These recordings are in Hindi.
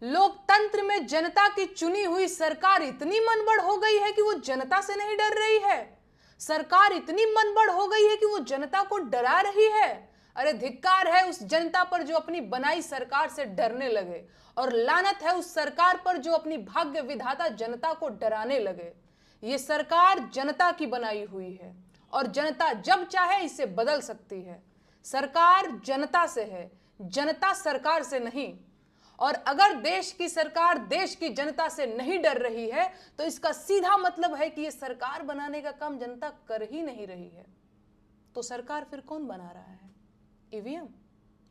लोकतंत्र में जनता की चुनी हुई सरकार इतनी मनबड़ हो गई है कि वो जनता से नहीं डर रही है। सरकार इतनी मनबड़ हो गई है कि वो जनता को डरा रही है। अरे धिक्कार है उस जनता पर जो अपनी बनाई सरकार से डरने लगे, और लानत है उस सरकार पर जो अपनी भाग्य विधाता जनता को डराने लगे। ये सरकार जनता की बनाई हुई है और जनता जब चाहे इसे बदल सकती है। सरकार जनता से है, जनता सरकार से नहीं। और अगर देश की सरकार देश की जनता से नहीं डर रही है तो इसका सीधा मतलब है कि यह सरकार बनाने का काम जनता कर ही नहीं रही है। तो सरकार फिर कौन बना रहा है? ईवीएम।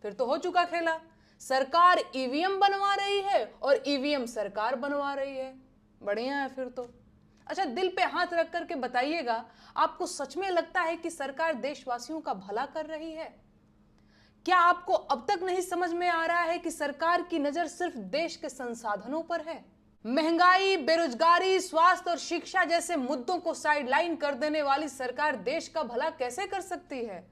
फिर तो हो चुका खेला। सरकार ईवीएम बनवा रही है और ईवीएम सरकार बनवा रही है। बढ़िया है फिर तो। अच्छा, दिल पे हाथ रख करके बताइएगा, आपको सच में लगता है कि सरकार देशवासियों का भला कर रही है? क्या आपको अब तक नहीं समझ में आ रहा है कि सरकार की नजर सिर्फ देश के संसाधनों पर है? महंगाई, बेरोजगारी, स्वास्थ्य और शिक्षा जैसे मुद्दों को साइडलाइन कर देने वाली सरकार देश का भला कैसे कर सकती है?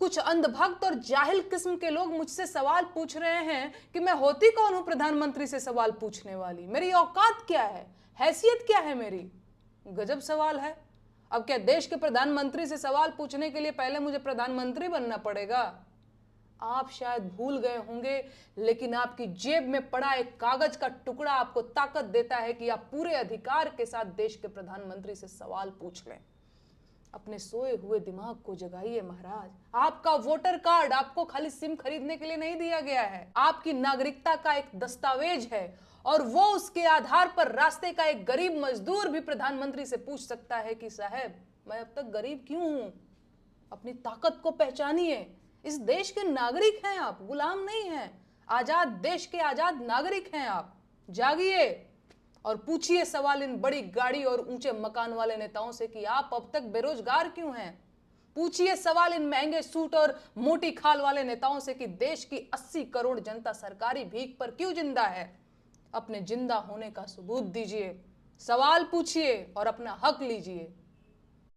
कुछ अंधभक्त और जाहिल किस्म के लोग मुझसे सवाल पूछ रहे हैं कि मैं होती कौन हूं प्रधानमंत्री से सवाल पूछने वाली, मेरी औकात क्या है, हैसियत क्या है मेरी? गजब सवाल है। अब क्या देश के प्रधानमंत्री से सवाल पूछने के लिए पहले मुझे प्रधानमंत्री बनना पड़ेगा? आप शायद भूल गए होंगे, लेकिन आपकी जेब में पड़ा एक कागज का टुकड़ा आपको ताकत देता है कि आप पूरे अधिकार के साथ देश के प्रधानमंत्री से सवाल पूछ लें। अपने सोए हुए दिमाग को जगाइए महाराज। आपका वोटर कार्ड आपको खाली सिम खरीदने के लिए नहीं दिया गया है, आपकी नागरिकता का एक दस्तावेज है, और वो उसके आधार पर रास्ते का एक गरीब मजदूर भी प्रधानमंत्री से पूछ सकता है कि साहब मैं अब तक गरीब क्यों हूं? अपनी ताकत को पहचानिए। इस देश के नागरिक हैं आप, गुलाम नहीं हैं। आजाद देश के आजाद नागरिक हैं आप। जागिए और पूछिए सवाल इन बड़ी गाड़ी और ऊंचे मकान वाले नेताओं से कि आप अब तक बेरोजगार क्यों हैं? पूछिए सवाल इन महंगे सूट और मोटी खाल वाले नेताओं से कि देश की 80 करोड़ जनता सरकारी भीख पर क्यों जिंदा है? अपने जिंदा होने का सबूत दीजिए, सवाल पूछिए और अपना हक लीजिए।